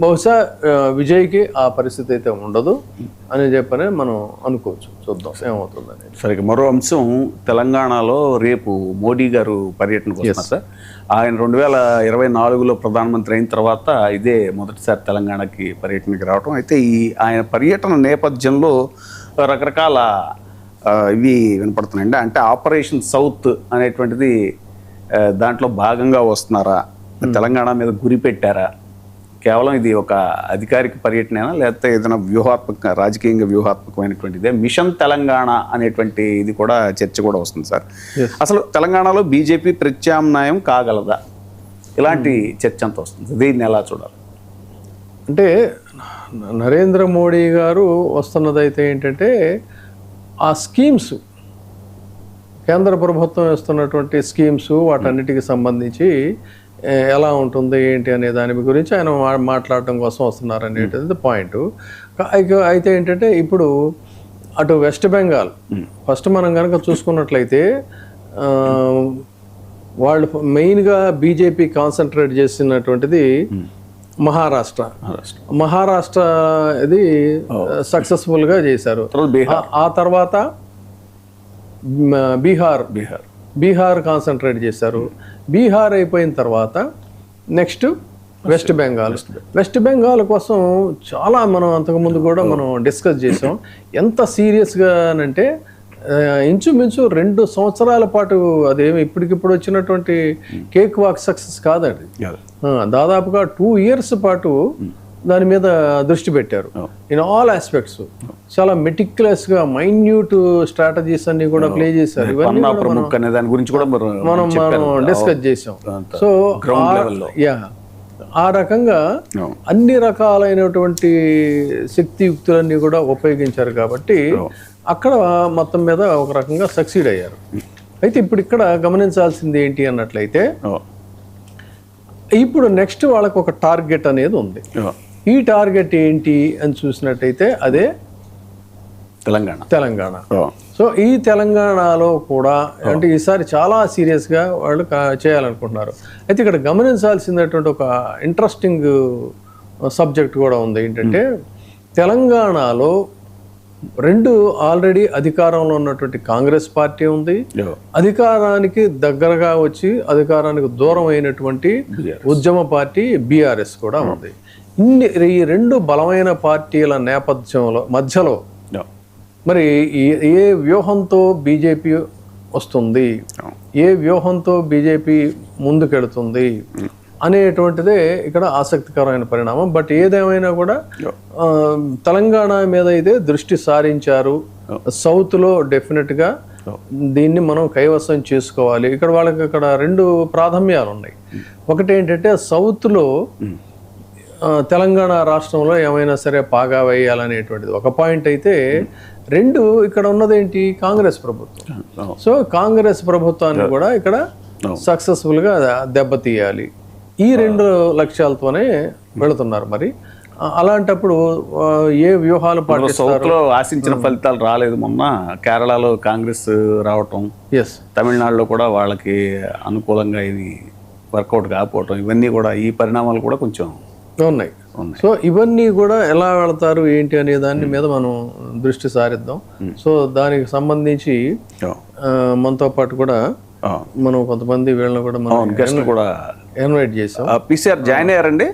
బహుశా విజయ్కి ఆ పరిస్థితి అయితే ఉండదు అని చెప్పని మనం అనుకోవచ్చు. చూద్దాం ఏమవుతుందని. సరే, మరో అంశం, తెలంగాణలో రేపు మోడీ గారు పర్యటనకు వస్తున్నారు సార్. ఆయన 2024లో ప్రధానమంత్రి అయిన తర్వాత ఇదే మొదటిసారి తెలంగాణకి పర్యటనకి రావటం. అయితే ఆయన పర్యటన నేపథ్యంలో రకరకాల ఇవి వినపడుతున్నాయండి. అంటే ఆపరేషన్ సౌత్ అనేటువంటిది దాంట్లో భాగంగా వస్తున్నారా, తెలంగాణ మీద గురి పెట్టారా, కేవలం ఇది ఒక అధికారిక పర్యటనేనా, లేకపోతే ఏదైనా రాజకీయంగా వ్యూహాత్మకమైనటువంటిదే, మిషన్ తెలంగాణ అనేటువంటి ఇది కూడా చర్చ కూడా వస్తుంది సార్. అసలు తెలంగాణలో బీజేపీ ప్రత్యామ్నాయం కాగలదా, ఇలాంటి చర్చ అంతా వస్తుంది. దీన్ని ఎలా చూడాలి? అంటే నరేంద్ర మోడీ గారు వస్తున్నదైతే ఏంటంటే ఆ స్కీమ్స్, కేంద్ర ప్రభుత్వం ఇస్తున్నటువంటి స్కీమ్స్ వాటన్నిటికి సంబంధించి ఎలా ఉంటుంది ఏంటి అనే దాని గురించి ఆయన మాట్లాడటం కోసం వస్తున్నారు అనేటువంటిది పాయింట్. అయితే ఏంటంటే ఇప్పుడు అటు వెస్ట్ బెంగాల్ ఫస్ట్ మనం కనుక చూసుకున్నట్లయితే వాళ్ళు మెయిన్గా బీజేపీ కాన్సన్ట్రేట్ చేసినటువంటిది మహారాష్ట్ర ఇది సక్సెస్ఫుల్గా చేశారు. ఆ తర్వాత బీహార్ కాన్సన్ట్రేట్ చేశారు. బీహార్ అయిపోయిన తర్వాత నెక్స్ట్ వెస్ట్ బెంగాల్ కోసం చాలా మనం అంతకుముందు కూడా మనం డిస్కస్ చేసాం. ఎంత సీరియస్గా అంటే ఇంచుమించు 2 సంవత్సరాల పాటు, అదేమి ఇప్పటికిప్పుడు వచ్చినటువంటి కేక్ వాక్ సక్సెస్ కాదండి. దాదాపుగా 2 years పాటు దాని మీద దృష్టి పెట్టారు. ఇన్ ఆల్ ఆస్పెక్ట్స్ చాలా మెటిక్యులస్గా మైన్యూట్ స్ట్రాటజీస్ అన్ని కూడా ప్లే చేశారు. ఇవన్నీ మనం డిస్కస్ చేసాం. సో ఆ రకంగా అన్ని రకాలైనటువంటి శక్తియుక్తులన్నీ కూడా ఉపయోగించారు కాబట్టి అక్కడ మొత్తం మీద ఒక రకంగా సక్సీడ్ అయ్యారు. అయితే ఇప్పుడు ఇక్కడ గమనించాల్సింది ఏంటి అన్నట్లయితే, ఇప్పుడు నెక్స్ట్ వాళ్ళకు ఒక టార్గెట్ అనేది ఉంది. ఈ టార్గెట్ ఏంటి అని చూసినట్టయితే అదే తెలంగాణ. సో ఈ తెలంగాణలో కూడా అంటే ఈసారి చాలా సీరియస్గా వాళ్ళు చేయాలనుకుంటున్నారు. అయితే ఇక్కడ గమనించాల్సినటువంటి ఒక ఇంట్రెస్టింగ్ సబ్జెక్ట్ కూడా ఉంది. ఏంటంటే తెలంగాణలో 2 ఆల్రెడీ అధికారంలో ఉన్నటువంటి కాంగ్రెస్ పార్టీ ఉంది, అధికారానికి దగ్గరగా వచ్చి అధికారానికి దూరం అయినటువంటి ఉద్యమ పార్టీ బీఆర్ఎస్ కూడా ఉంది. ఈ 2 బలమైన పార్టీల మధ్యలో మరి ఏ వ్యూహంతో బీజేపీ వస్తుంది, ఏ వ్యూహంతో బీజేపీ ముందుకెడుతుంది అనేటువంటిదే ఇక్కడ ఆసక్తికరమైన పరిణామం. బట్ ఏదేమైనా కూడా తెలంగాణ మీద అయితే దృష్టి సారించారు. సౌత్లో డెఫినెట్గా దీన్ని మనం కైవసం చేసుకోవాలి. ఇక్కడ వాళ్ళకి 2 ప్రాధాన్యాలు ఉన్నాయి. ఒకటి ఏంటంటే సౌత్లో తెలంగాణ రాష్ట్రంలో ఏమైనా సరే పాగా వేయాలనేటువంటిది ఒక పాయింట్ అయితే, 2 ఇక్కడ ఉన్నదేంటి కాంగ్రెస్ ప్రభుత్వం. సో కాంగ్రెస్ ప్రభుత్వాన్ని కూడా ఇక్కడ సక్సెస్ఫుల్గా దెబ్బతీయాలి. ఈ 2 లక్ష్యాలతోనే వెళుతున్నారు. మరి అలాంటప్పుడు ఏ వ్యూహాలు పాటిస్తారు? ఆశించిన ఫలితాలు రాలేదు. మొన్న కేరళలో కాంగ్రెస్ రావటం, తమిళనాడులో కూడా వాళ్ళకి అనుకూలంగా ఇది వర్కౌట్ కాకపోవటం, ఇవన్నీ కూడా ఈ పరిణామాలు కూడా కొంచెం ఉన్నాయి. సో ఇవన్నీ కూడా ఎలా వెళతారు ఏంటి అనే దాని మీద మనం దృష్టి సారిద్దాం. సో దానికి సంబంధించి మనతో పాటు కూడా మనం కొంతమంది వీళ్ళని కూడా మనం ఇన్వైట్ చేసాం. PCR జాయిన్ అయ్యారండి.